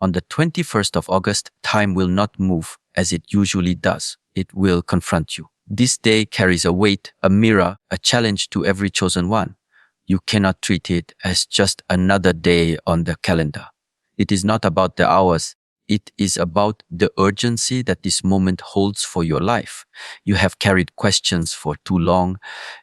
On the 21st of August, time will not move as it usually does. It will confront you. This day carries a weight, a mirror, a challenge to every chosen one. You cannot treat it as just another day on the calendar. It is not about the hours. It is about the urgency that this moment holds for your life. You have carried questions for too long.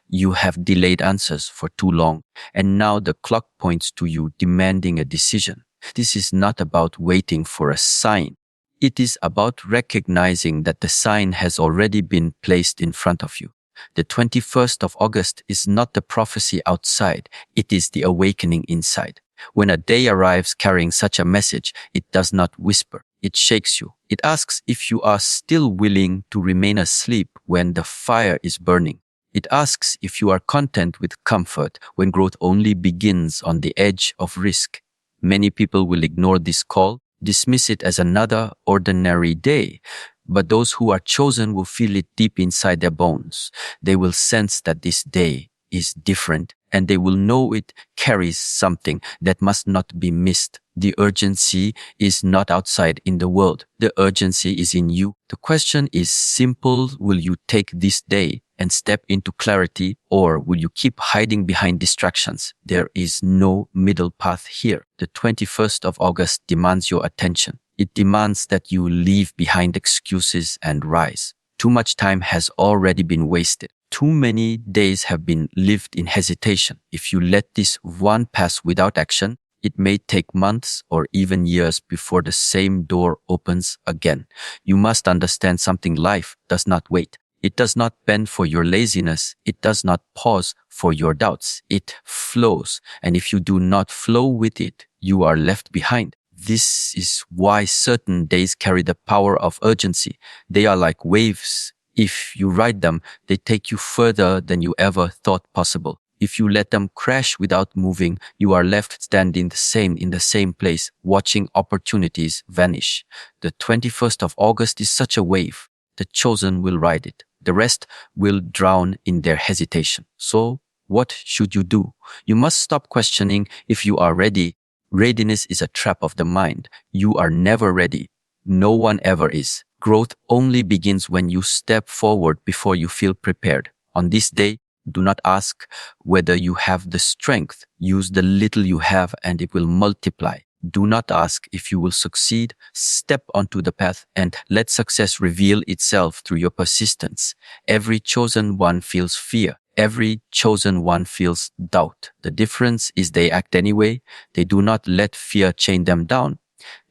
You have delayed answers for too long. And now the clock points to you demanding a decision. This is not about waiting for a sign. It is about recognizing that the sign has already been placed in front of you. The 21st of August is not the prophecy outside. It is the awakening inside. When a day arrives carrying such a message, it does not whisper. It shakes you. It asks if you are still willing to remain asleep when the fire is burning. It asks if you are content with comfort when growth only begins on the edge of risk. Many people will ignore this call, dismiss it as another ordinary day. But those who are chosen will feel it deep inside their bones. They will sense that this day is different, and they will know it carries something that must not be missed. The urgency is not outside in the world. The urgency is in you. The question is simple. Will you take this day and step into clarity, or will you keep hiding behind distractions? There is no middle path here. The 21st of August demands your attention. It demands that you leave behind excuses and rise. Too much time has already been wasted. Too many days have been lived in hesitation. If you let this one pass without action, it may take months or even years before the same door opens again. You must understand something. Life does not wait. It does not bend for your laziness. It does not pause for your doubts. It flows. And if you do not flow with it, you are left behind. This is why certain days carry the power of urgency. They are like waves. If you ride them, they take you further than you ever thought possible. If you let them crash without moving, you are left standing in the same place, watching opportunities vanish. The 21st of August is such a wave. The chosen will ride it. The rest will drown in their hesitation. So, what should you do? You must stop questioning if you are ready. Readiness is a trap of the mind. You are never ready. No one ever is. Growth only begins when you step forward before you feel prepared. On this day, do not ask whether you have the strength. Use the little you have and it will multiply. Do not ask if you will succeed. Step onto the path and let success reveal itself through your persistence. Every chosen one feels fear. Every chosen one feels doubt. The difference is they act anyway. They do not let fear chain them down.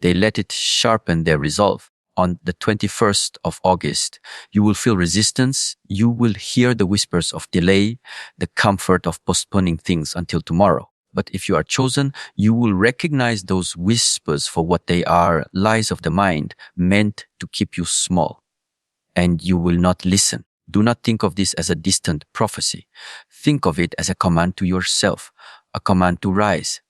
They let it sharpen their resolve. On the 21st of August, you will feel resistance. You will hear the whispers of delay, the comfort of postponing things until tomorrow. But if you are chosen, you will recognize those whispers for what they are, lies of the mind, meant to keep you small. And you will not listen. Do not think of this as a distant prophecy. Think of it as a command to yourself, a command to rise,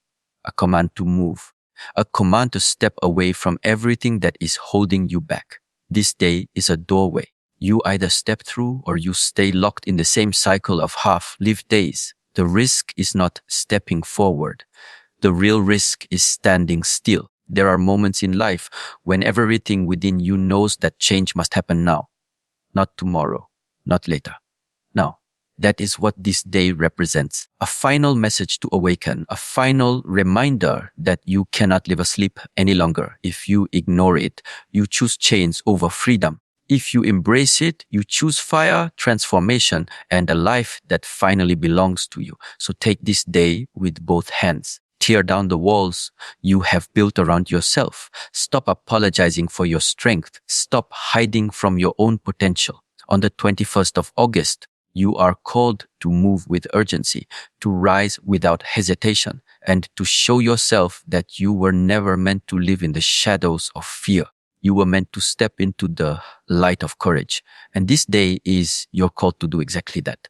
a command to move, a command to step away from everything that is holding you back. This day is a doorway. You either step through or you stay locked in the same cycle of half-lived days. The risk is not stepping forward. The real risk is standing still. There are moments in life when everything within you knows that change must happen now, not tomorrow. Not later. Now, that is what this day represents. A final message to awaken, a final reminder that you cannot live asleep any longer. If you ignore it, you choose chains over freedom. If you embrace it, you choose fire, transformation, and a life that finally belongs to you. So take this day with both hands. Tear down the walls you have built around yourself. Stop apologizing for your strength. Stop hiding from your own potential. On the 21st of August, you are called to move with urgency, to rise without hesitation, and to show yourself that you were never meant to live in the shadows of fear. You were meant to step into the light of courage. And this day is your call to do exactly that.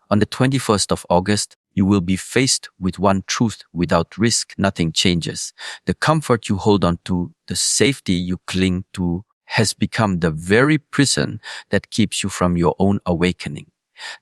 On the 21st of August, you will be faced with one truth. Without risk, nothing changes. The comfort you hold on to, the safety you cling to, has become the very prison that keeps you from your own awakening.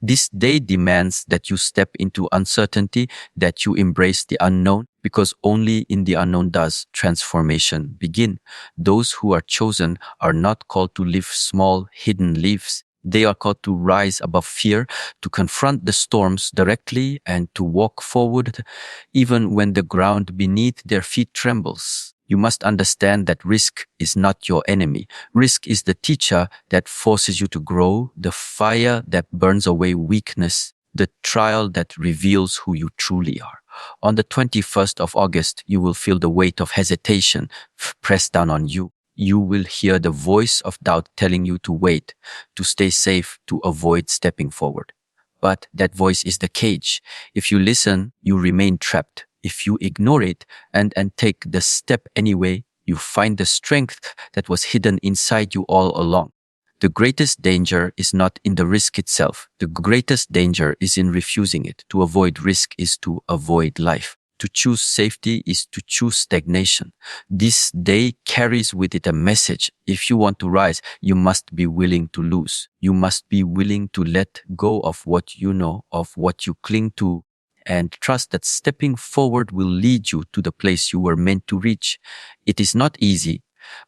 This day demands that you step into uncertainty, that you embrace the unknown, because only in the unknown does transformation begin. Those who are chosen are not called to live small, hidden lives. They are called to rise above fear, to confront the storms directly, and to walk forward even when the ground beneath their feet trembles. You must understand that risk is not your enemy. Risk is the teacher that forces you to grow, the fire that burns away weakness, the trial that reveals who you truly are. On the 21st of August, you will feel the weight of hesitation pressed down on you. You will hear the voice of doubt telling you to wait, to stay safe, to avoid stepping forward. But that voice is the cage. If you listen, you remain trapped. If you ignore it and take the step anyway, you find the strength that was hidden inside you all along. The greatest danger is not in the risk itself. The greatest danger is in refusing it. To avoid risk is to avoid life. To choose safety is to choose stagnation. This day carries with it a message. If you want to rise, you must be willing to lose. You must be willing to let go of what you know, of what you cling to, and trust that stepping forward will lead you to the place you were meant to reach. It is not easy,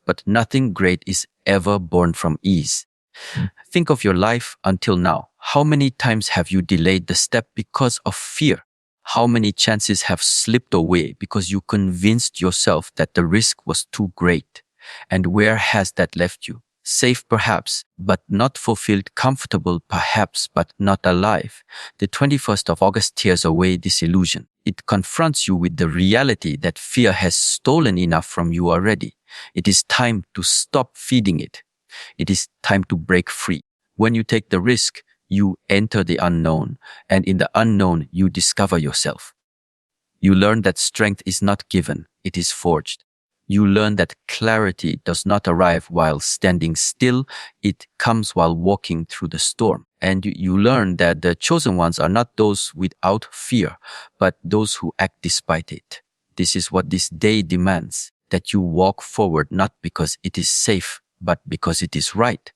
but nothing great is ever born from ease. Think of your life until now. How many times have you delayed the step because of fear? How many chances have slipped away because you convinced yourself that the risk was too great? And where has that left you? Safe perhaps, but not fulfilled, comfortable perhaps, but not alive. The 21st of August tears away this illusion. It confronts you with the reality that fear has stolen enough from you already. It is time to stop feeding it. It is time to break free. When you take the risk, you enter the unknown, and in the unknown, you discover yourself. You learn that strength is not given, it is forged. You learn that clarity does not arrive while standing still, it comes while walking through the storm. And you learn that the chosen ones are not those without fear, but those who act despite it. This is what this day demands, that you walk forward not because it is safe, but because it is right.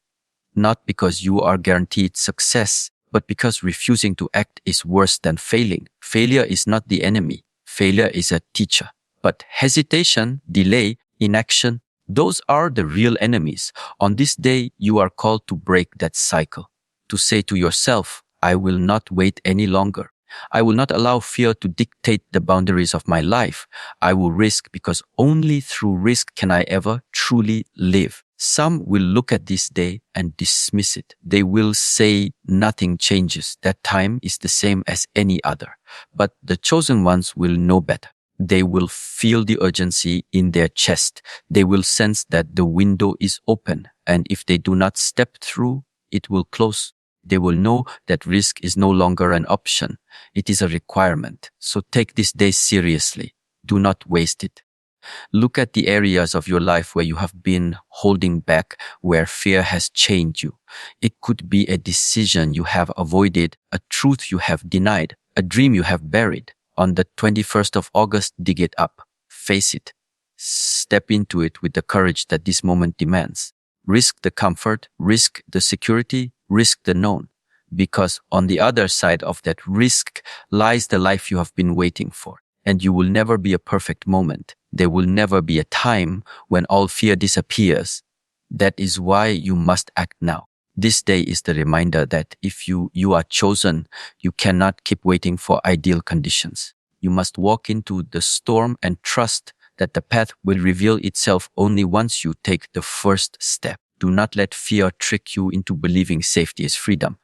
Not because you are guaranteed success, but because refusing to act is worse than failing. Failure is not the enemy. Failure is a teacher. But hesitation, delay, inaction, those are the real enemies. On this day, you are called to break that cycle. To say to yourself, I will not wait any longer. I will not allow fear to dictate the boundaries of my life. I will risk because only through risk can I ever truly live. Some will look at this day and dismiss it. They will say nothing changes. That time is the same as any other. But the chosen ones will know better. They will feel the urgency in their chest. They will sense that the window is open. And if they do not step through, it will close. They will know that risk is no longer an option. It is a requirement. So take this day seriously. Do not waste it. Look at the areas of your life where you have been holding back, where fear has chained you. It could be a decision you have avoided, a truth you have denied, a dream you have buried. On the 21st of August, dig it up. Face it. Step into it with the courage that this moment demands. Risk the comfort, risk the security, risk the known. Because on the other side of that risk lies the life you have been waiting for. And you will never be a perfect moment. There will never be a time when all fear disappears. That is why you must act now. This day is the reminder that if you are chosen, you cannot keep waiting for ideal conditions. You must walk into the storm and trust that the path will reveal itself only once you take the first step. Do not let fear trick you into believing safety is freedom.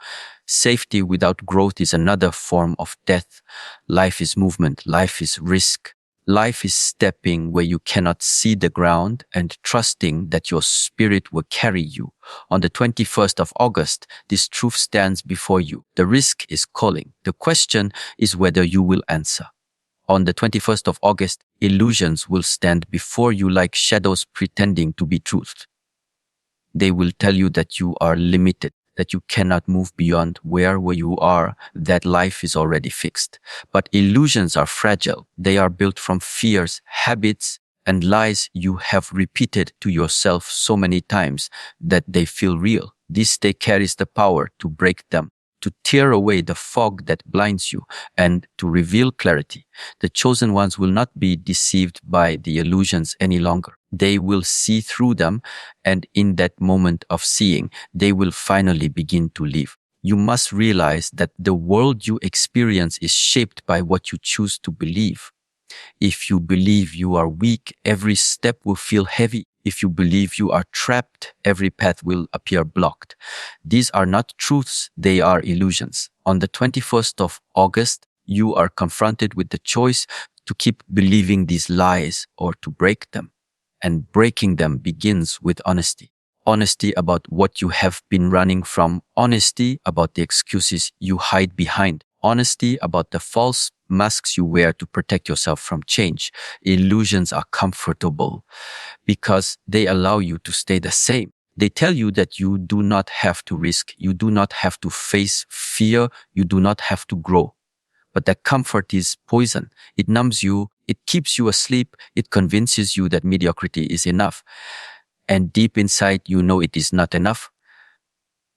Safety without growth is another form of death. Life is movement. Life is risk. Life is stepping where you cannot see the ground and trusting that your spirit will carry you. On the 21st of August, this truth stands before you. The risk is calling. The question is whether you will answer. On the 21st of August, illusions will stand before you like shadows pretending to be truth. They will tell you that you are limited, that you cannot move beyond where you are, that life is already fixed. But illusions are fragile. They are built from fears, habits, and lies you have repeated to yourself so many times that they feel real. This day carries the power to break them. to tear away the fog that blinds you and to reveal clarity. The chosen ones will not be deceived by the illusions any longer. They will see through them, and in that moment of seeing, they will finally begin to live. You must realize that the world you experience is shaped by what you choose to believe. If you believe you are weak, every step will feel heavy. If you believe you are trapped, every path will appear blocked. These are not truths, they are illusions. On the 21st of August, you are confronted with the choice to keep believing these lies or to break them. And breaking them begins with honesty. Honesty about what you have been running from, honesty about the excuses you hide behind, honesty about the false masks you wear to protect yourself from change. Illusions are comfortable because they allow you to stay the same. They tell you that you do not have to risk, you do not have to face fear, you do not have to grow. But that comfort is poison. It numbs you, it keeps you asleep, it convinces you that mediocrity is enough. And deep inside, you know it is not enough.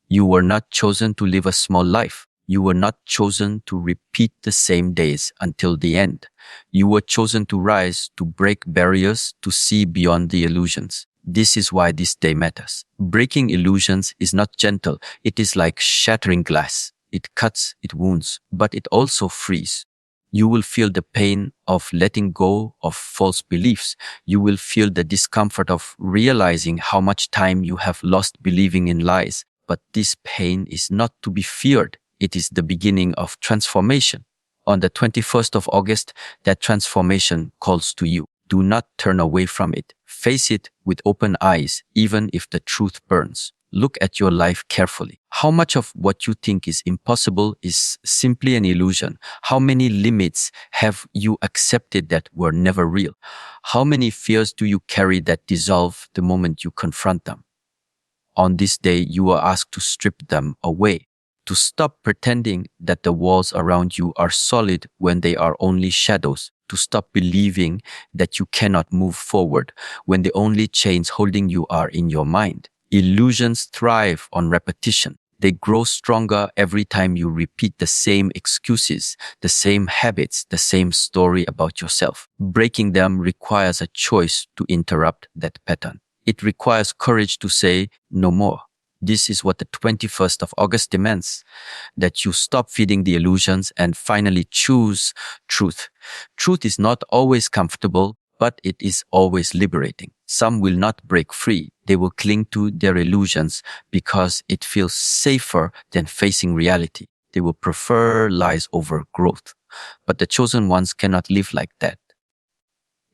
You were not chosen to live a small life. You were not chosen to repeat the same days until the end. You were chosen to rise, to break barriers, to see beyond the illusions. This is why this day matters. Breaking illusions is not gentle. It is like shattering glass. It cuts, it wounds, but it also frees. You will feel the pain of letting go of false beliefs. You will feel the discomfort of realizing how much time you have lost believing in lies. But this pain is not to be feared. It is the beginning of transformation. On the 21st of August, that transformation calls to you. Do not turn away from it. Face it with open eyes, even if the truth burns. Look at your life carefully. How much of what you think is impossible is simply an illusion? How many limits have you accepted that were never real? How many fears do you carry that dissolve the moment you confront them? On this day, you are asked to strip them away, to stop pretending that the walls around you are solid when they are only shadows, to stop believing that you cannot move forward when the only chains holding you are in your mind. Illusions thrive on repetition. They grow stronger every time you repeat the same excuses, the same habits, the same story about yourself. Breaking them requires a choice to interrupt that pattern. It requires courage to say no more. This is what the 21st of August demands, that you stop feeding the illusions and finally choose truth. Truth is not always comfortable, but it is always liberating. Some will not break free. They will cling to their illusions because it feels safer than facing reality. They will prefer lies over growth. But the chosen ones cannot live like that.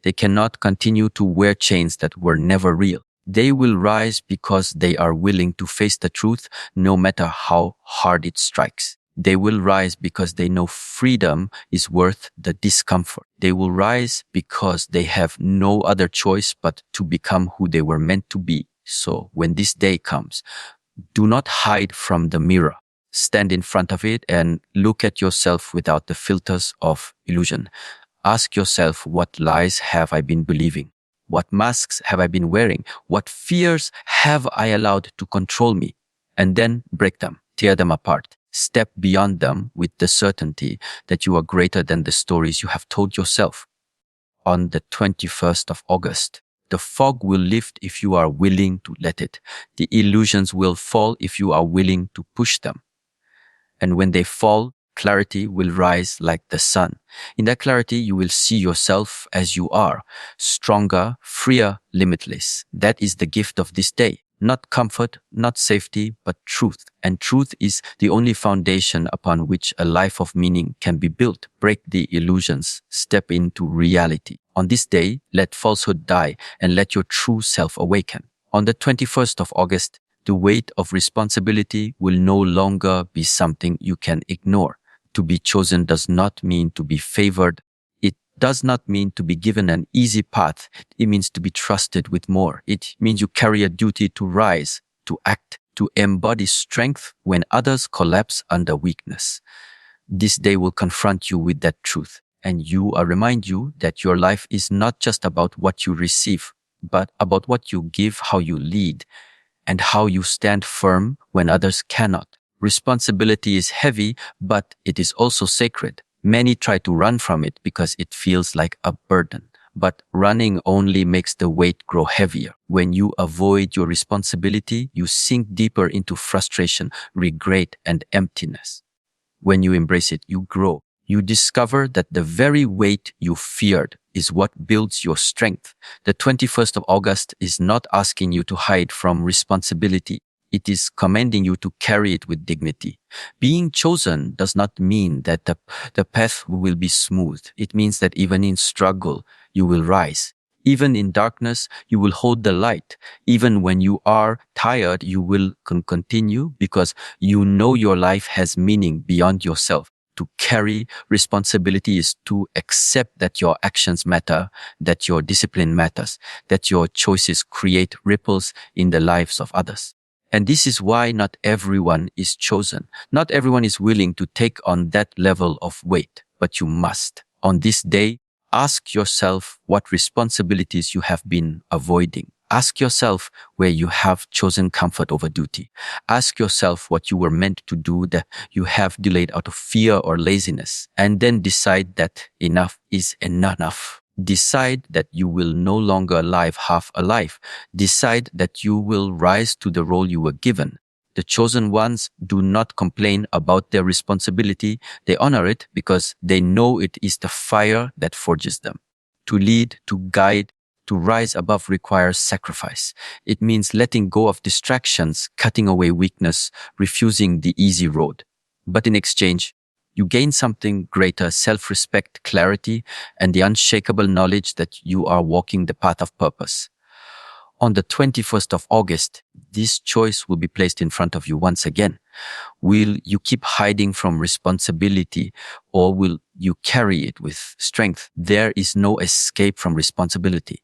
They cannot continue to wear chains that were never real. They will rise because they are willing to face the truth no matter how hard it strikes. They will rise because they know freedom is worth the discomfort. They will rise because they have no other choice but to become who they were meant to be. So when this day comes, do not hide from the mirror. Stand in front of it and look at yourself without the filters of illusion. Ask yourself, what lies have I been believing? What masks have I been wearing? What fears have I allowed to control me? And then break them, tear them apart. Step beyond them with the certainty that you are greater than the stories you have told yourself. On the 21st of August, the fog will lift if you are willing to let it. The illusions will fall if you are willing to push them. And when they fall, clarity will rise like the sun. In that clarity, you will see yourself as you are, stronger, freer, limitless. That is the gift of this day. Not comfort, not safety, but truth. And truth is the only foundation upon which a life of meaning can be built. Break the illusions. Step into reality. On this day, let falsehood die and let your true self awaken. On the 21st of August, the weight of responsibility will no longer be something you can ignore. To be chosen does not mean to be favored. It does not mean to be given an easy path. It means to be trusted with more. It means you carry a duty to rise, to act, to embody strength when others collapse under weakness. This day will confront you with that truth, and remind you that your life is not just about what you receive, but about what you give, how you lead, and how you stand firm when others cannot. Responsibility is heavy, but it is also sacred. Many try to run from it because it feels like a burden. But running only makes the weight grow heavier. When you avoid your responsibility, you sink deeper into frustration, regret, and emptiness. When you embrace it, you grow. You discover that the very weight you feared is what builds your strength. The 21st of August is not asking you to hide from responsibility. It is commanding you to carry it with dignity. Being chosen does not mean that the path will be smooth. It means that even in struggle, you will rise. Even in darkness, you will hold the light. Even when you are tired, you will continue because you know your life has meaning beyond yourself. To carry responsibility is to accept that your actions matter, that your discipline matters, that your choices create ripples in the lives of others. And this is why not everyone is chosen. Not everyone is willing to take on that level of weight, but you must. On this day, ask yourself what responsibilities you have been avoiding. Ask yourself where you have chosen comfort over duty. Ask yourself what you were meant to do that you have delayed out of fear or laziness. And then decide that enough is enough. Decide that you will no longer live half alive. Decide that you will rise to the role you were given. The chosen ones do not complain about their responsibility. They honor it because they know it is the fire that forges them. To lead, to guide, to rise above requires sacrifice. It means letting go of distractions, cutting away weakness, refusing the easy road. But in exchange, you gain something greater: self-respect, clarity, and the unshakable knowledge that you are walking the path of purpose. On the 21st of August, this choice will be placed in front of you once again. Will you keep hiding from responsibility, or will you carry it with strength? There is no escape from responsibility.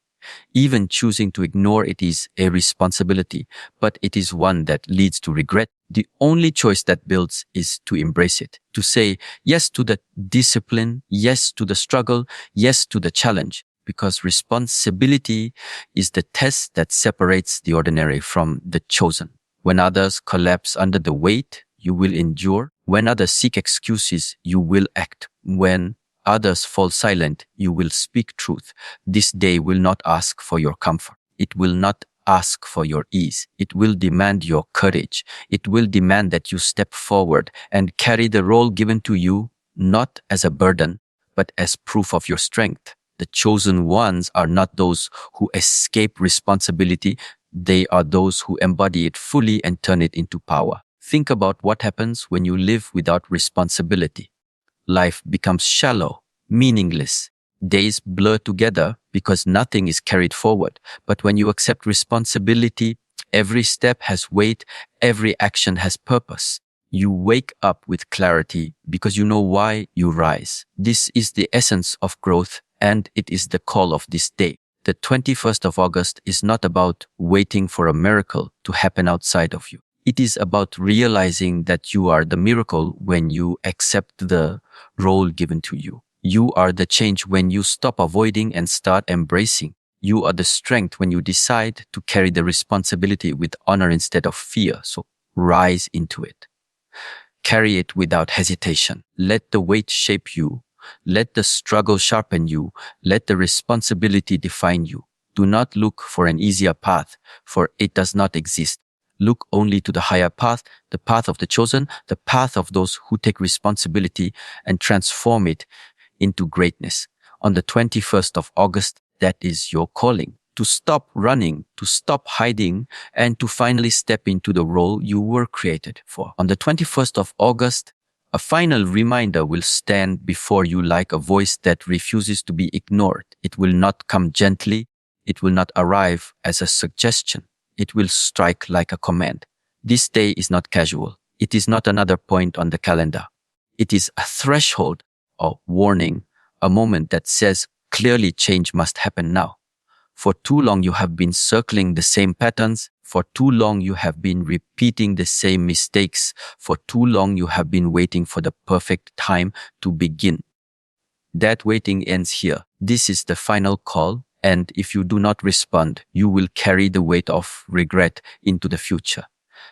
Even choosing to ignore it is a responsibility, but it is one that leads to regret. The only choice that builds is to embrace it, to say yes to the discipline, yes to the struggle, yes to the challenge, because responsibility is the test that separates the ordinary from the chosen. When others collapse under the weight, you will endure. When others seek excuses, you will act. When others fall silent, you will speak truth. This day will not ask for your comfort. It will not ask for your ease. It will demand your courage. It will demand that you step forward and carry the role given to you, not as a burden, but as proof of your strength. The chosen ones are not those who escape responsibility. They are those who embody it fully and turn it into power. Think about what happens when you live without responsibility. Life becomes shallow, meaningless. Days blur together because nothing is carried forward. But when you accept responsibility, every step has weight, every action has purpose. You wake up with clarity because you know why you rise. This is the essence of growth, and it is the call of this day. The 21st of August is not about waiting for a miracle to happen outside of you. It is about realizing that you are the miracle when you accept the role given to you. You are the change when you stop avoiding and start embracing. You are the strength when you decide to carry the responsibility with honor instead of fear. So rise into it. Carry it without hesitation. Let the weight shape you. Let the struggle sharpen you. Let the responsibility define you. Do not look for an easier path, for it does not exist. Look only to the higher path, the path of the chosen, the path of those who take responsibility and transform it into greatness. On the 21st of August, that is your calling. To stop running, to stop hiding, and to finally step into the role you were created for. On the 21st of August, a final reminder will stand before you like a voice that refuses to be ignored. It will not come gently. It will not arrive as a suggestion. It will strike like a command. This day is not casual. It is not another point on the calendar. It is a threshold, a warning, a moment that says clearly change must happen now. For too long you have been circling the same patterns. For too long you have been repeating the same mistakes. For too long you have been waiting for the perfect time to begin. That waiting ends here. This is the final call, and if you do not respond, you will carry the weight of regret into the future.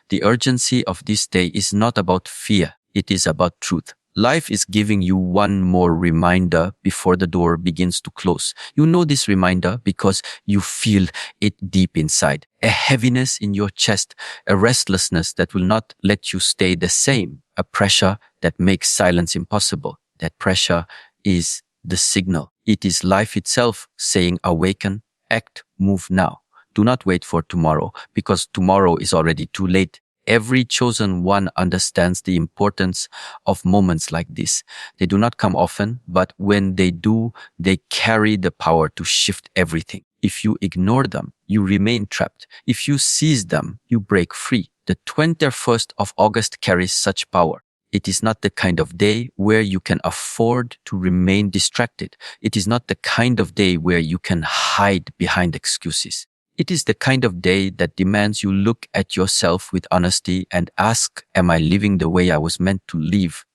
The urgency of this day is not about fear. It is about truth. Life is giving you one more reminder before the door begins to close. You know this reminder because you feel it deep inside. A heaviness in your chest, a restlessness that will not let you stay the same, a pressure that makes silence impossible. That pressure is the signal. It is life itself saying, awaken, act, move now. Do not wait for tomorrow, because tomorrow is already too late. Every chosen one understands the importance of moments like this. They do not come often, but when they do, they carry the power to shift everything. If you ignore them, you remain trapped. If you seize them, you break free. The 21st of August carries such power. It is not the kind of day where you can afford to remain distracted. It is not the kind of day where you can hide behind excuses. It is the kind of day that demands you look at yourself with honesty and ask, am I living the way I was meant to live?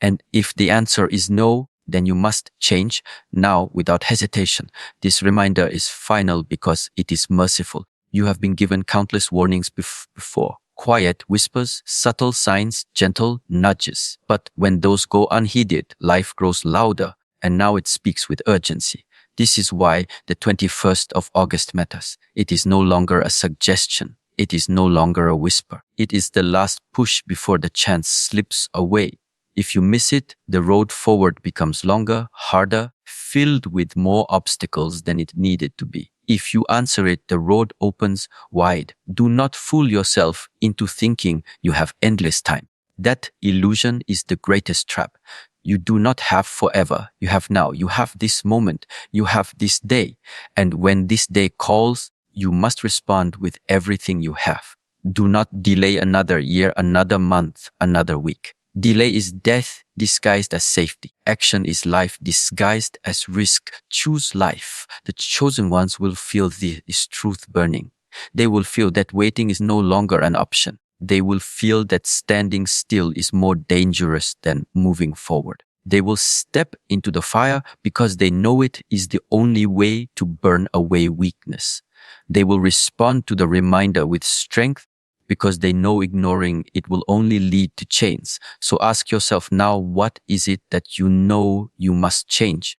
And if the answer is no, then you must change now without hesitation. This reminder is final because it is merciful. You have been given countless warnings before. Quiet whispers, subtle signs, gentle nudges. But when those go unheeded, life grows louder, and now it speaks with urgency. This is why the 21st of August matters. It is no longer a suggestion. It is no longer a whisper. It is the last push before the chance slips away. If you miss it, the road forward becomes longer, harder, filled with more obstacles than it needed to be. If you answer it, the road opens wide. Do not fool yourself into thinking you have endless time. That illusion is the greatest trap. You do not have forever. You have now. You have this moment. You have this day. And when this day calls, you must respond with everything you have. Do not delay another year, another month, another week. Delay is death disguised as safety. Action is life disguised as risk. Choose life. The chosen ones will feel this truth burning. They will feel that waiting is no longer an option. They will feel that standing still is more dangerous than moving forward. They will step into the fire because they know it is the only way to burn away weakness. They will respond to the reminder with strength because they know ignoring it will only lead to change. So ask yourself now, what is it that you know you must change?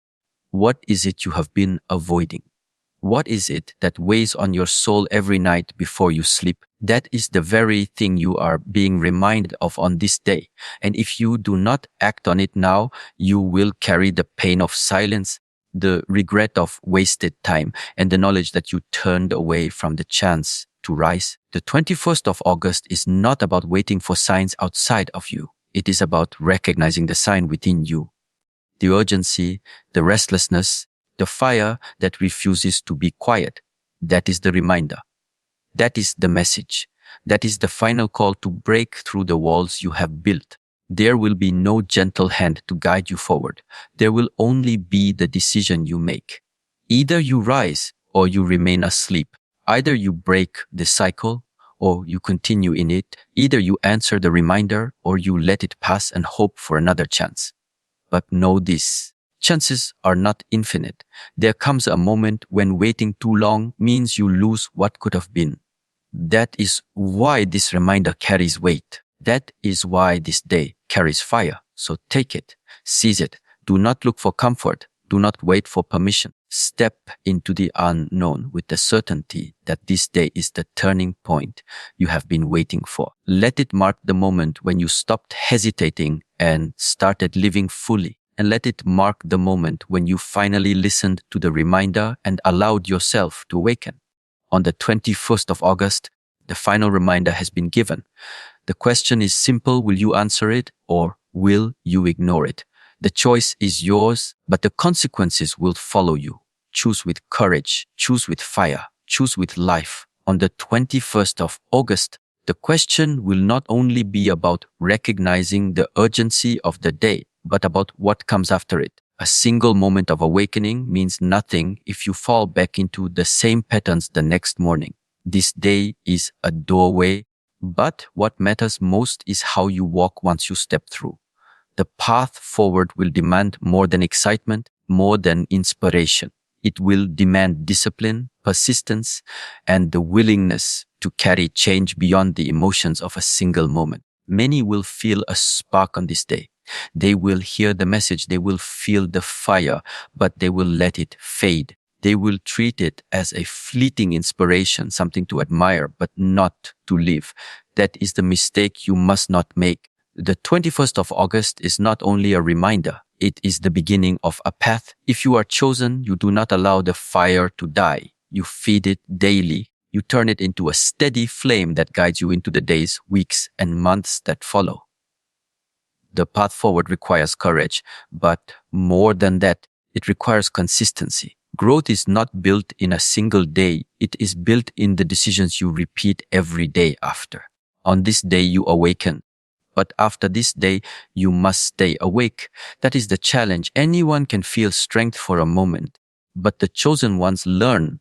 What is it you have been avoiding? What is it that weighs on your soul every night before you sleep? That is the very thing you are being reminded of on this day. And if you do not act on it now, you will carry the pain of silence, the regret of wasted time, and the knowledge that you turned away from the chance to rise. The 21st of August is not about waiting for signs outside of you. It is about recognizing the sign within you. The urgency, the restlessness, the fire that refuses to be quiet. That is the reminder. That is the message. That is the final call to break through the walls you have built. There will be no gentle hand to guide you forward. There will only be the decision you make. Either you rise or you remain asleep. Either you break the cycle or you continue in it. Either you answer the reminder or you let it pass and hope for another chance. But know this. Chances are not infinite. There comes a moment when waiting too long means you lose what could have been. That is why this reminder carries weight. That is why this day carries fire. So take it, seize it. Do not look for comfort. Do not wait for permission. Step into the unknown with the certainty that this day is the turning point you have been waiting for. Let it mark the moment when you stopped hesitating and started living fully. And let it mark the moment when you finally listened to the reminder and allowed yourself to awaken. On the 21st of August, the final reminder has been given. The question is simple: will you answer it or will you ignore it? The choice is yours, but the consequences will follow you. Choose with courage, choose with fire, choose with life. On the 21st of August, the question will not only be about recognizing the urgency of the day, but about what comes after it. A single moment of awakening means nothing if you fall back into the same patterns the next morning. This day is a doorway, but what matters most is how you walk once you step through. The path forward will demand more than excitement, more than inspiration. It will demand discipline, persistence, and the willingness to carry change beyond the emotions of a single moment. Many will feel a spark on this day. They will hear the message, they will feel the fire, but they will let it fade. They will treat it as a fleeting inspiration, something to admire, but not to live. That is the mistake you must not make. The 21st of August is not only a reminder, it is the beginning of a path. If you are chosen, you do not allow the fire to die. You feed it daily. You turn it into a steady flame that guides you into the days, weeks, and months that follow. The path forward requires courage, but more than that, it requires consistency. Growth is not built in a single day. It is built in the decisions you repeat every day after. On this day, you awaken. But after this day, you must stay awake. That is the challenge. Anyone can feel strength for a moment, but the chosen ones learn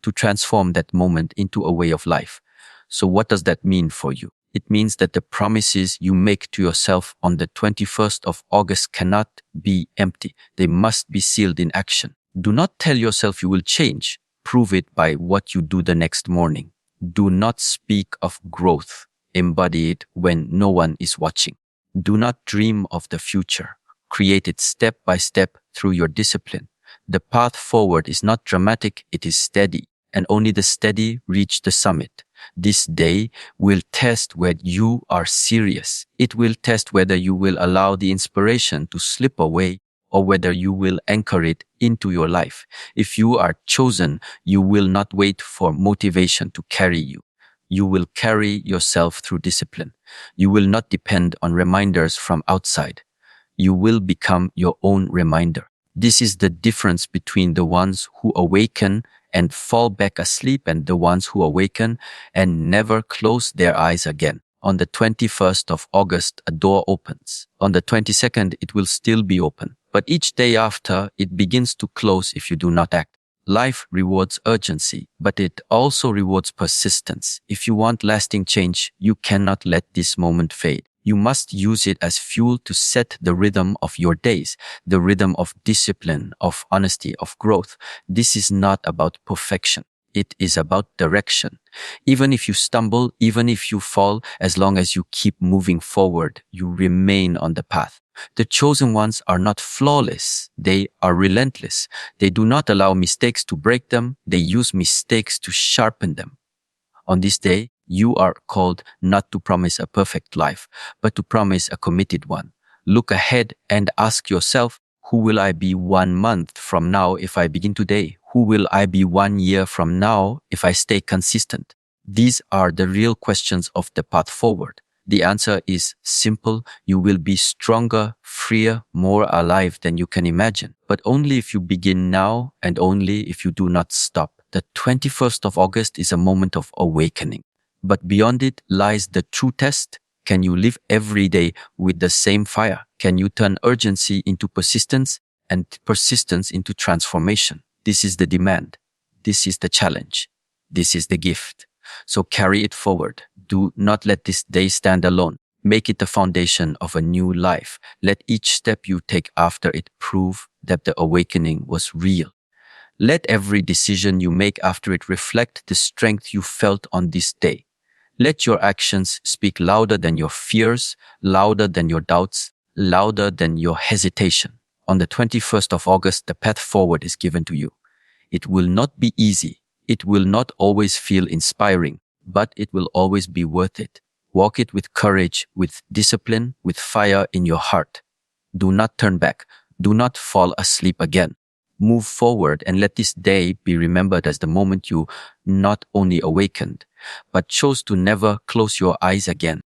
to transform that moment into a way of life. So what does that mean for you? It means that the promises you make to yourself on the 21st of August cannot be empty. They must be sealed in action. Do not tell yourself you will change. Prove it by what you do the next morning. Do not speak of growth. Embody it when no one is watching. Do not dream of the future. Create it step by step through your discipline. The path forward is not dramatic, it is steady, and only the steady reach the summit. This day will test whether you are serious. It will test whether you will allow the inspiration to slip away or whether you will anchor it into your life. If you are chosen, you will not wait for motivation to carry you. You will carry yourself through discipline. You will not depend on reminders from outside. You will become your own reminder. This is the difference between the ones who awaken and fall back asleep and the ones who awaken and never close their eyes again. On the 21st of August, a door opens. On the 22nd, it will still be open. But each day after, it begins to close if you do not act. Life rewards urgency, but it also rewards persistence. If you want lasting change, you cannot let this moment fade. You must use it as fuel to set the rhythm of your days, the rhythm of discipline, of honesty, of growth. This is not about perfection. It is about direction. Even if you stumble, even if you fall, as long as you keep moving forward, you remain on the path. The chosen ones are not flawless. They are relentless. They do not allow mistakes to break them. They use mistakes to sharpen them. On this day, you are called not to promise a perfect life, but to promise a committed one. Look ahead and ask yourself, who will I be 1 month from now if I begin today? Who will I be 1 year from now if I stay consistent? These are the real questions of the path forward. The answer is simple. You will be stronger, freer, more alive than you can imagine. But only if you begin now and only if you do not stop. The 21st of August is a moment of awakening. But beyond it lies the true test. Can you live every day with the same fire? Can you turn urgency into persistence and persistence into transformation? This is the demand. This is the challenge. This is the gift. So carry it forward. Do not let this day stand alone. Make it the foundation of a new life. Let each step you take after it prove that the awakening was real. Let every decision you make after it reflect the strength you felt on this day. Let your actions speak louder than your fears, louder than your doubts, louder than your hesitation. On the 21st of August, the path forward is given to you. It will not be easy. It will not always feel inspiring, but it will always be worth it. Walk it with courage, with discipline, with fire in your heart. Do not turn back. Do not fall asleep again. Move forward and let this day be remembered as the moment you not only awakened, but chose to never close your eyes again.